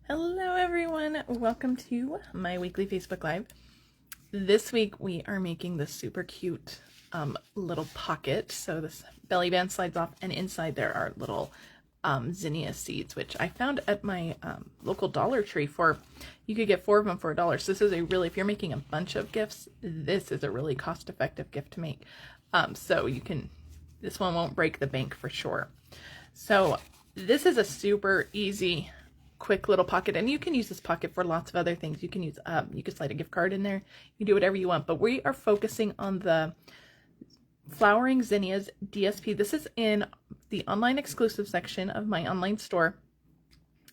Hello everyone, welcome to my weekly Facebook Live. This week we are making this super cute little pocket. So this belly band slides off and inside there are little zinnia seeds, which I found at my local Dollar Tree you could get 4 of them for $1. So this is if you're making a bunch of gifts, this is a really cost-effective gift to make. So this one won't break the bank for sure. So this is a super easy quick little pocket, and you can use this pocket for lots of other things. You can use you can slide a gift card in there, you do whatever you want, but we are focusing on the Flowering Zinnias DSP. This is in the online exclusive section of my online store.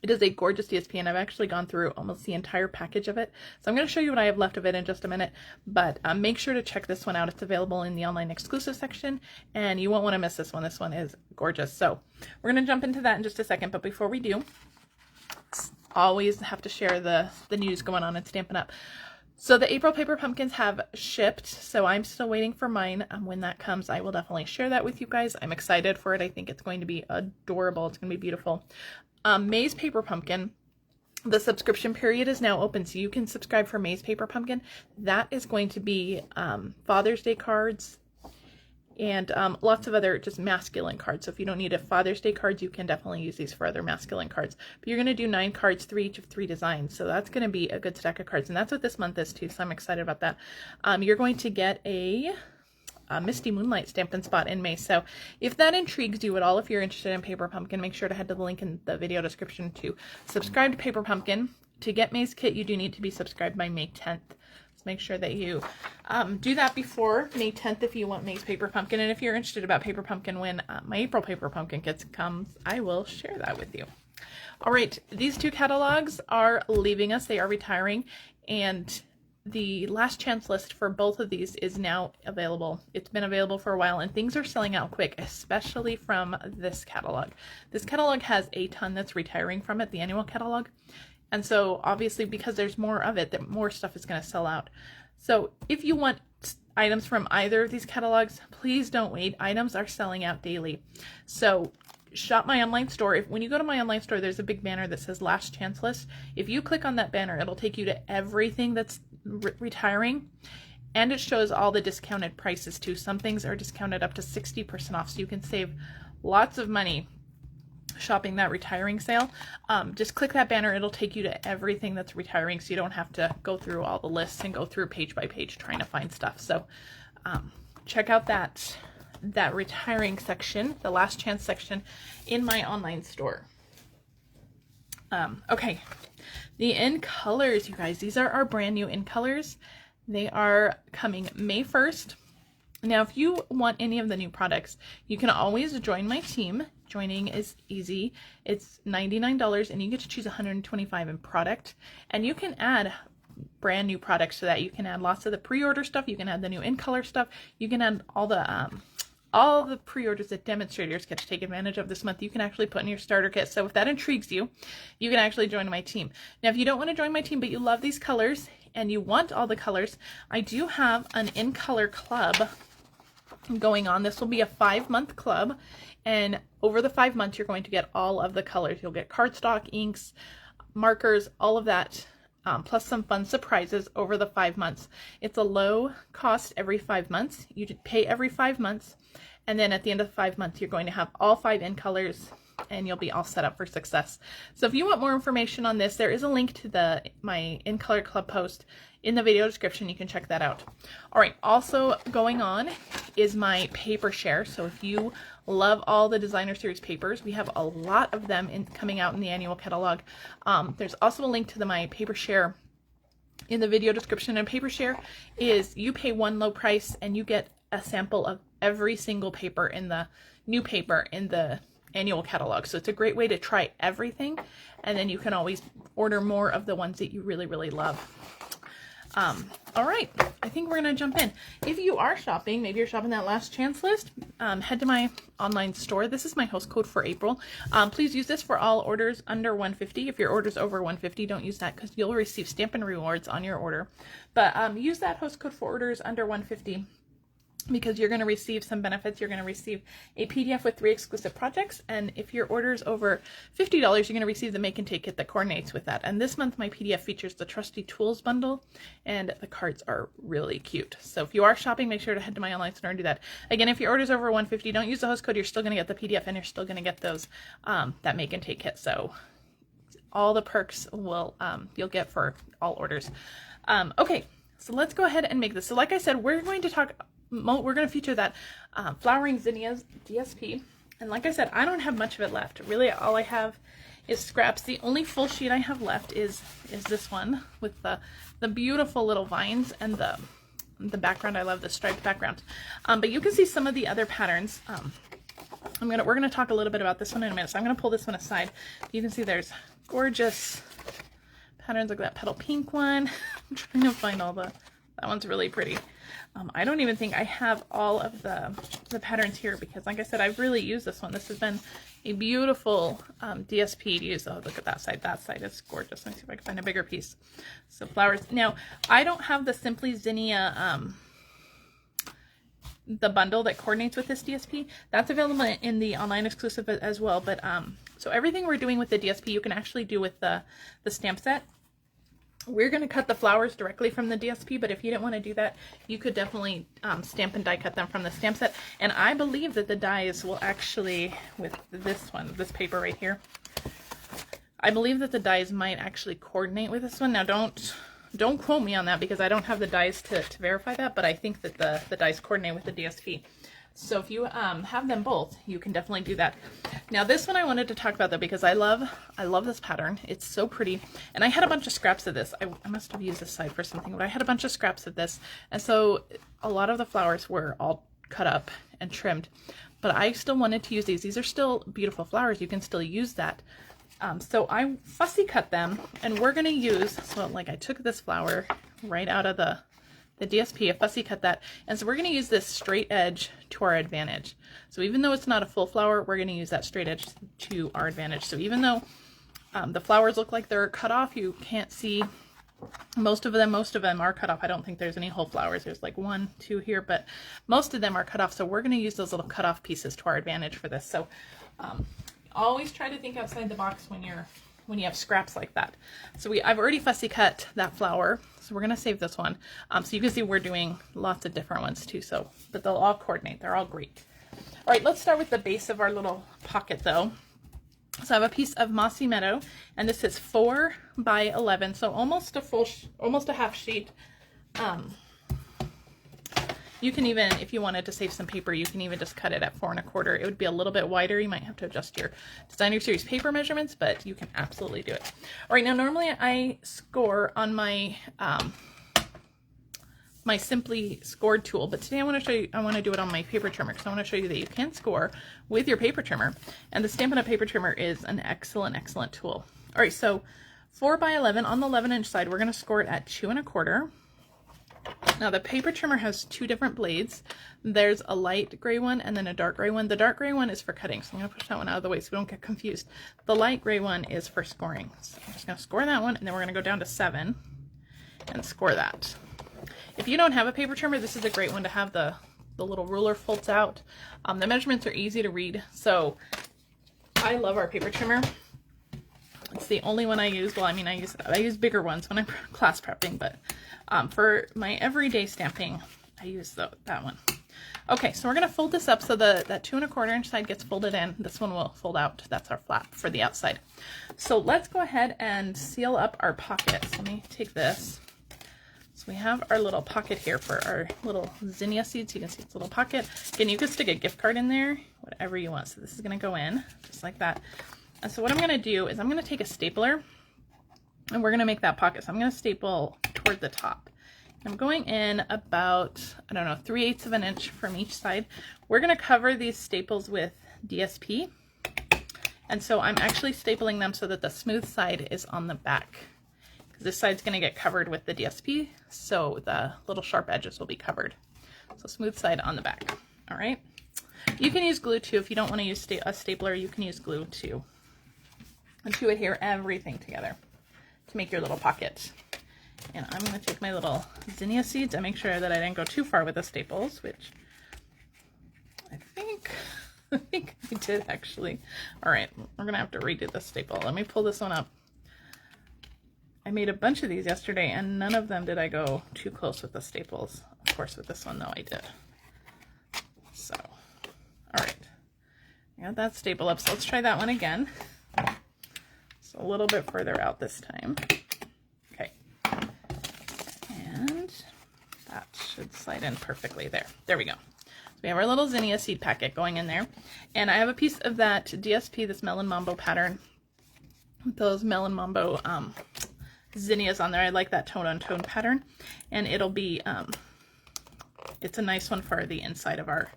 It is a gorgeous DSP, and I've actually gone through almost the entire package of it, so I'm going to show you what I have left of it in just a minute, but make sure to check this one out. It's available in the online exclusive section, and you won't want to miss this one. This one is gorgeous. So we're going to jump into that in just a second, but before we do, always have to share the news going on at Stampin' Up. So the April paper pumpkins have shipped, so I'm still waiting for mine. When that comes, I will definitely share that with you guys. I'm excited for it. I think it's going to be adorable. It's going to be beautiful. May's paper pumpkin, the subscription period is now open, so you can subscribe for May's paper pumpkin. That is going to be Father's Day cards and lots of other just masculine cards. So if you don't need a Father's Day cards, you can definitely use these for other masculine cards. But you're going to do 9 cards, 3 each of 3 designs. So that's going to be a good stack of cards. And that's what this month is too. So I'm excited about that. You're going to get a Misty Moonlight Stampin' Spot in May. So if that intrigues you at all, if you're interested in Paper Pumpkin, make sure to head to the link in the video description to subscribe to Paper Pumpkin. To get May's kit, you do need to be subscribed by May 10th. Make sure that you do that before May 10th if you want May's paper pumpkin. And if you're interested about paper pumpkin when my April paper pumpkin kits comes, I will share that with you. All right, these 2 catalogs are leaving us. They are retiring, and the last chance list for both of these is now available. It's been available for a while, and things are selling out quick, especially from this catalog. This catalog has a ton that's retiring from it, the annual catalog. And so obviously, because there's more of it, that more stuff is going to sell out. So if you want items from either of these catalogs, please don't wait. Items are selling out daily. So shop my online store. When you go to my online store, there's a big banner that says last chance list. If you click on that banner, it'll take you to everything that's retiring. And it shows all the discounted prices too. Some things are discounted up to 60% off. So you can save lots of money shopping that retiring sale. Just click that banner. It'll take you to everything that's retiring, so you don't have to go through all the lists and go through page by page trying to find stuff. So check out that retiring section, the last chance section in my online store. Okay, the in colors, you guys, these are our brand new in colors. They are coming May 1st. Now, if you want any of the new products, you can always join my team. Joining is easy. It's $99 and you get to choose 125 in product. And you can add brand new products to that. You can add lots of the pre-order stuff. You can add the new in color stuff. You can add all the pre-orders that demonstrators get to take advantage of this month. You can actually put in your starter kit. So if that intrigues you, you can actually join my team. Now, if you don't want to join my team, but you love these colors and you want all the colors, I do have an in color club going on. This will be a 5-month club, and over the 5 months you're going to get all of the colors. You'll get cardstock, inks, markers, all of that, plus some fun surprises over the 5 months. It's a low cost every 5 months. You pay every 5 months, and then at the end of the 5 months you're going to have all 5 in colors and you'll be all set up for success. So if you want more information on this, there is a link to my in color club post in the video description. You can check that out. All right, also going on is my paper share. So if you love all the designer series papers, we have a lot of them coming out in the annual catalog. There's also a link to my paper share in the video description. And paper share is you pay one low price and you get a sample of every single paper in the new paper in the annual catalog. So it's a great way to try everything, and then you can always order more of the ones that you really, really love. All right, I think we're gonna jump in. If you are shopping, maybe you're shopping that last chance list, head to my online store. This is my host code for April. Please use this for all orders under $150. If your order's over $150, don't use that because you'll receive Stampin Rewards on your order. But use that host code for orders under $150. because you're going to receive some benefits. You're going to receive a PDF with 3 exclusive projects, and if your order's over $50, you're going to receive the Make and Take kit that coordinates with that. And this month my PDF features the Trusty Tools Bundle, and the cards are really cute. So if you are shopping, make sure to head to my online store and do that. Again, if your order's over $150, don't use the host code. You're still going to get the PDF, and you're still going to get those that Make and Take kit. So all the perks will you'll get for all orders. Okay, so let's go ahead and make this. So like I said, we're going to feature that Flowering Zinnia's DSP. And like I said, I don't have much of it left. Really, all I have is scraps. The only full sheet I have left is this one with the beautiful little vines and the background. I love the striped background. But you can see some of the other patterns. We're gonna talk a little bit about this one in a minute. So I'm gonna pull this one aside. You can see there's gorgeous patterns like that petal pink one. I'm trying to find all that one's really pretty. I don't even think I have all of the patterns here because, like I said, I've really used this one. This has been a beautiful DSP to use. Oh, look at that side. That side is gorgeous. Let me see if I can find a bigger piece. So flowers. Now, I don't have the Simply Zinnia the bundle that coordinates with this DSP. That's available in the online exclusive as well. But so everything we're doing with the DSP, you can actually do with the stamp set. We're going to cut the flowers directly from the DSP, but if you didn't want to do that, you could definitely stamp and die cut them from the stamp set. And I believe that the dies will actually, with this paper right here, I believe that the dies might actually coordinate with this one. Now don't quote me on that because I don't have the dies to verify that, but I think that the dies coordinate with the DSP. So if you have them both, you can definitely do that. Now this one I wanted to talk about though because I love this pattern. It's so pretty. And I had a bunch of scraps of this. I must have used this side for something, but I had a bunch of scraps of this. And so a lot of the flowers were all cut up and trimmed. But I still wanted to use these. These are still beautiful flowers. You can still use that. So I fussy cut them, and we're going to use, so like I took this flower right out of the DSP, I fussy cut that, and so we're going to use this straight edge to our advantage. So even though it's not a full flower, we're going to use that straight edge to our advantage. So even though the flowers look like they're cut off, you can't see most of them are cut off. I don't think there's any whole flowers. There's like 1, 2 here, but most of them are cut off. So we're going to use those little cut off pieces to our advantage for this. So always try to think outside the box when you have scraps like that. So I've already fussy cut that flower, so we're gonna save this one. So you can see we're doing lots of different ones too. But they'll all coordinate. They're all great. All right, let's start with the base of our little pocket though. So I have a piece of Mossy Meadow, and this is 4 by 11, so almost a half sheet. You can even, if you wanted to save some paper, you can even just cut it at 4 1/4. It would be a little bit wider. You might have to adjust your Designer Series paper measurements, but you can absolutely do it. All right, now normally I score on my my Simply Scored tool, but today I want to do it on my paper trimmer because I want to show you that you can score with your paper trimmer, and the Stampin' Up! Paper trimmer is an excellent tool. All right, so 4 by 11 on the 11-inch side, we're going to score it at 2 1/4. Now the paper trimmer has 2 different blades. There's a light gray one and then a dark gray one. The dark gray one is for cutting, so I'm going to push that one out of the way so we don't get confused. The light gray one is for scoring. So I'm just going to score that one, and then we're going to go down to 7 and score that. If you don't have a paper trimmer, this is a great one to have. The little ruler folds out. The measurements are easy to read, so I love our paper trimmer. It's the only one I use. Well, I mean, I use bigger ones when I'm class prepping, but for my everyday stamping, I use that one. Okay, so we're going to fold this up so that 2 1/4-inch side gets folded in. This one will fold out. That's our flap for the outside. So let's go ahead and seal up our pocket. So let me take this. So we have our little pocket here for our little zinnia seeds. You can see it's a little pocket. Again, you could stick a gift card in there, whatever you want. So this is going to go in just like that. And so what I'm going to do is I'm going to take a stapler, and we're going to make that pocket. So I'm going to staple toward the top. I'm going in about, I don't know, 3/8 of an inch from each side. We're going to cover these staples with DSP. And so I'm actually stapling them so that the smooth side is on the back. Because this side's going to get covered with the DSP, so the little sharp edges will be covered. So smooth side on the back. All right. You can use glue too. If you don't want to use a stapler, you can use glue too. And to adhere everything together to make your little pocket. And I'm going to take my little zinnia seeds and make sure that I didn't go too far with the staples, which I think I did actually. All right, we're gonna have to redo this staple. Let me pull this one up. I made a bunch of these yesterday and none of them did I go too close with the staples. Of course with this one though I did. So, all right. I got that staple up, so let's try that one again. It's a little bit further out this time. Okay. And that should slide in perfectly there. There we go. So we have our little Zinnia seed packet going in there. And I have a piece of that DSP, this Melon Mambo pattern. With those Melon Mambo zinnias on there. I like that tone on tone pattern. And it'll be, it's a nice one for the inside of our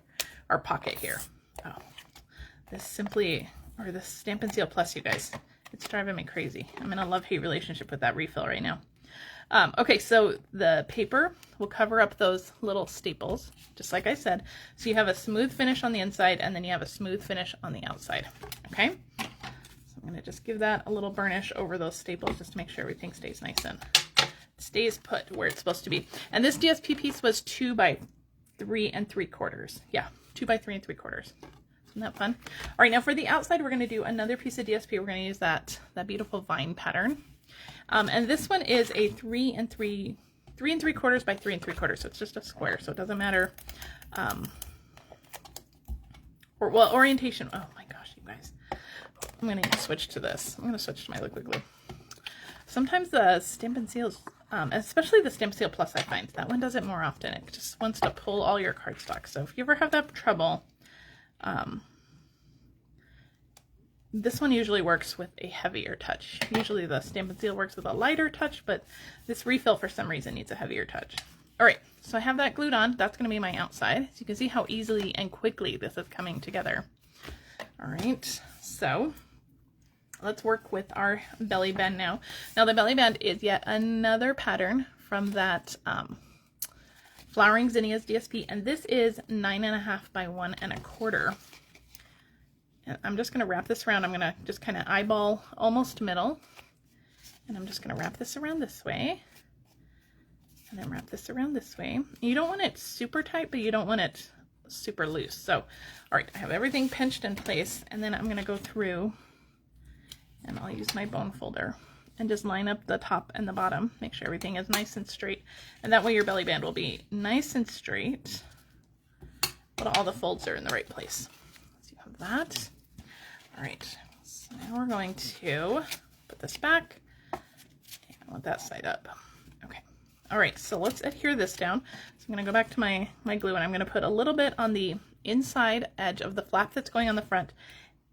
pocket here. Oh, this Stampin' Seal Plus, you guys. It's driving me crazy. I'm in a love-hate relationship with that refill right now. Okay, so the paper will cover up those little staples, just like I said. So you have a smooth finish on the inside, and then you have a smooth finish on the outside. Okay? So I'm going to just give that a little burnish over those staples just to make sure everything stays nice and stays put where it's supposed to be. And this DSP piece was 2 by 3 3/4. Yeah, 2 by 3 3/4. Isn't that fun? All right, now for the outside, we're going to do another piece of DSP. We're going to use that beautiful vine pattern. And this one is a 3 3/4 by 3 3/4. So it's just a square. So it doesn't matter. Well, orientation. Oh my gosh, you guys. I'm going to switch to this. I'm going to switch to my liquid glue. Sometimes the Stampin' Seals, especially the Stampin' Seal Plus, I find that one does it more often. It just wants to pull all your cardstock. So if you ever have that trouble, this one usually works with a heavier touch. Usually the Stampin' Seal works with a lighter touch, but this refill for some reason needs a heavier touch. All right, so I have that glued on. That's going to be my outside. So you can see how easily and quickly this is coming together. All right, so let's work with our belly band now. Now the belly band is yet another pattern from that Flowering Zinnia's DSP, and this is 9.5 by 1 1/4. And I'm just going to wrap this around. I'm going to just kind of eyeball almost middle, and I'm just going to wrap this around this way, and then wrap this around this way. You don't want it super tight, but you don't want it super loose. So, all right, I have everything pinched in place, and then I'm going to go through, and I'll use my bone folder and just line up the top and the bottom. Make sure everything is nice and straight, and that way your belly band will be nice and straight, but all the folds are in the right place. So you have that. All right, so now we're going to put this back, and I want that side up. Okay, all right, so let's adhere this down. So I'm gonna go back to my glue, and I'm gonna put a little bit on the inside edge of the flap that's going on the front,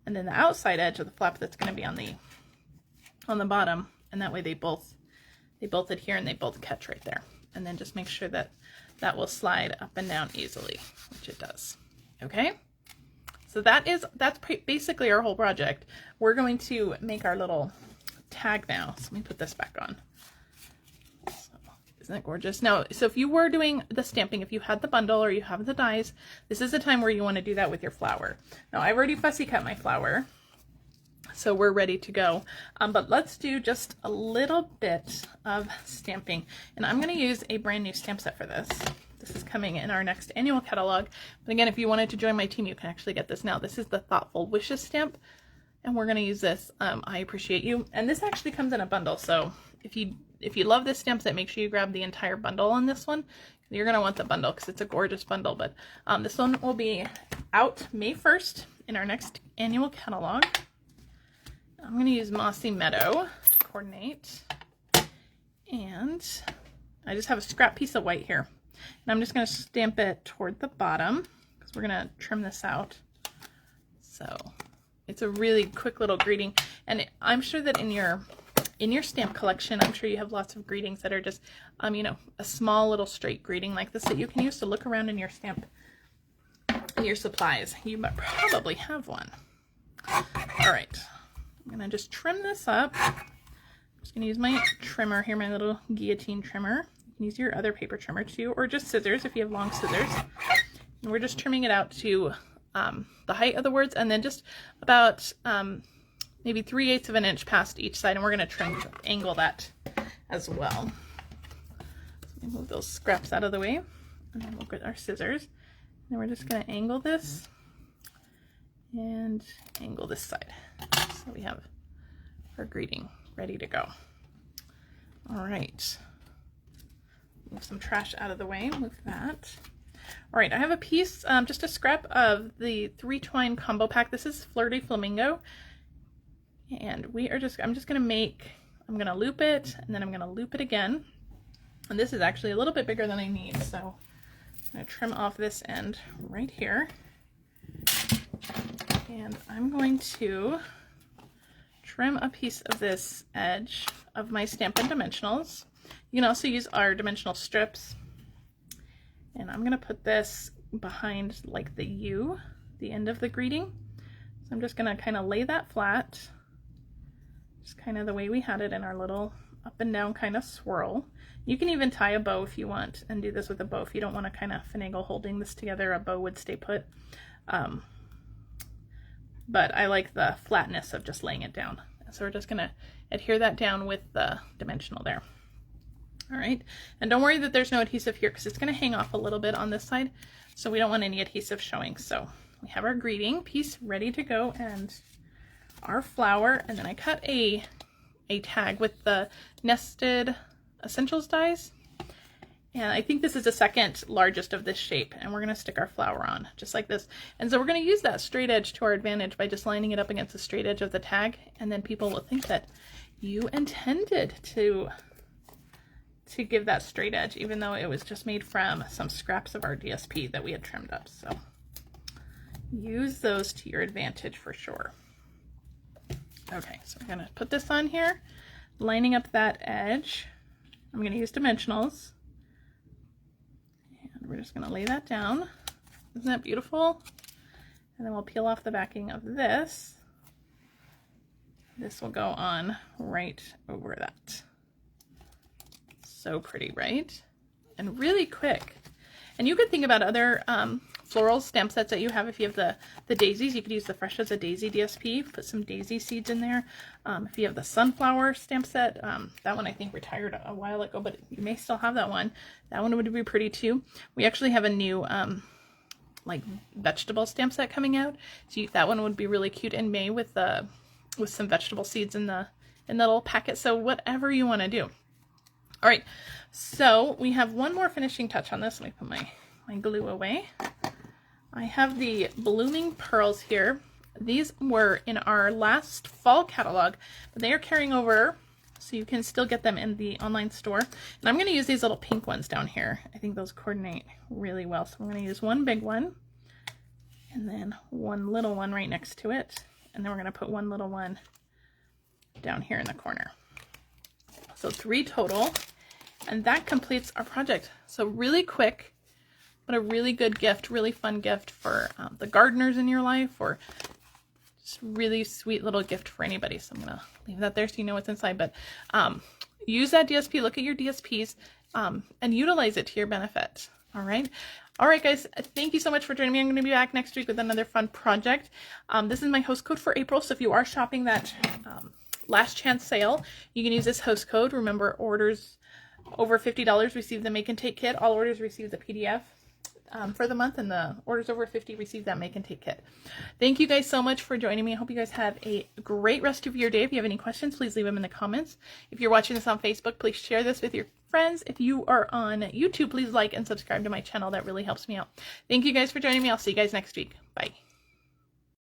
and then the outside edge of the flap that's gonna be on the bottom, and that way they both adhere and they both catch right there. And then just make sure that that will slide up and down easily, which it does. Okay? So that's basically our whole project. We're going to make our little tag now. So let me put this back on. So, isn't it gorgeous? Now, so if you were doing the stamping, if you had the bundle or you have the dies, this is the time where you want to do that with your flower. Now, I've already fussy cut my flower, so we're ready to go. But let's do just a little bit of stamping. And I'm going to use a brand new stamp set for this. This is coming in our next annual catalog. But again, if you wanted to join my team, you can actually get this now. This is the Thoughtful Wishes stamp, and we're going to use this. I Appreciate You. And this actually comes in a bundle. So if you love this stamp set, make sure you grab the entire bundle on this one. You're going to want the bundle because it's a gorgeous bundle. But this one will be out May 1st in our next annual catalog. I'm going to use Mossy Meadow to coordinate. And I just have a scrap piece of white here. And I'm just going to stamp it toward the bottom because we're going to trim this out. So it's a really quick little greeting. And I'm sure that in your stamp collection, I'm sure you have lots of greetings that are just, you know, a small little straight greeting like this that you can use to look around in your stamp, in your supplies. You might probably have one. All right. I'm going to just trim this up. I'm just going to use my trimmer here, my little guillotine trimmer. You can use your other paper trimmer too, or just scissors if you have long scissors. And we're just trimming it out to the height of the words, and then just about maybe 3/8 of an inch past each side, and we're going to angle that as well. So let me move those scraps out of the way, and then we'll get our scissors. And we're just going to angle this and angle this side. So we have our greeting ready to go. All right, move some trash out of the way, move that. All right, I have a piece, just a scrap of the 3 twine combo pack. This is Flirty Flamingo. And I'm just I'm gonna loop it, and then I'm gonna loop it again. And this is actually a little bit bigger than I need, so I'm gonna trim off this end right here. And I'm going to trim a piece of this edge of my Stampin' Dimensionals. You can also use our dimensional strips. And I'm gonna put this behind like the U, the end of the greeting. So I'm just gonna kind of lay that flat, just kind of the way we had it in our little up and down kind of swirl. You can even tie a bow if you want and do this with a bow. If you don't want to kind of finagle holding this together, a bow would stay put. But I like the flatness of just laying it down. So we're just gonna adhere that down with the dimensional there. All right, and don't worry that there's no adhesive here because it's gonna hang off a little bit on this side. So we don't want any adhesive showing. So we have our greeting piece ready to go and our flower. And then I cut a tag with the nested essentials dies. And I think this is the second largest of this shape, and we're going to stick our flower on just like this. And so we're going to use that straight edge to our advantage by just lining it up against the straight edge of the tag, and then people will think that you intended to give that straight edge, even though it was just made from some scraps of our DSP that we had trimmed up. So use those to your advantage for sure. Okay, so we're going to put this on here, lining up that edge. I'm going to use dimensionals. We're just going to lay that down. Isn't that beautiful? And then we'll peel off the backing of this. This will go on right over that. So pretty, right? And really quick. And you could think about other floral stamp sets that you have. If you have the daisies, you could use the Fresh as a Daisy DSP, put some daisy seeds in there. If you have the sunflower stamp set, that one I think retired a while ago, but you may still have that one. That one would be pretty too. We actually have a new like vegetable stamp set coming out. So that one would be really cute in May with some vegetable seeds in the little packet. So whatever you want to do. All right, so we have one more finishing touch on this. Let me put my glue away. I have the blooming pearls here. These were in our last fall catalog, but they are carrying over, so you can still get them in the online store. And I'm going to use these little pink ones down here. I think those coordinate really well. So I'm going to use one big one and then one little one right next to it. And then we're going to put one little one down here in the corner. So 3 total. And that completes our project. So really quick, but a really good gift, really fun gift for the gardeners in your life, or just really sweet little gift for anybody. So I'm gonna leave that there so you know what's inside, but use that DSP, look at your DSPs, and utilize it to your benefit. All right. All right, guys, thank you so much for joining me. I'm going to be back next week with another fun project. This is my host code for April. So if you are shopping that last chance sale, you can use this host code. Remember, orders over $50 receive the Make and Take Kit. All orders receive the PDF for the month, and the orders over 50 receive that Make and Take Kit. Thank you guys so much for joining me. I hope you guys have a great rest of your day. If you have any questions, please leave them in the comments. If you're watching this on Facebook, please share this with your friends. If you are on YouTube, please like and subscribe to my channel. That really helps me out. Thank you guys for joining me. I'll see you guys next week. Bye.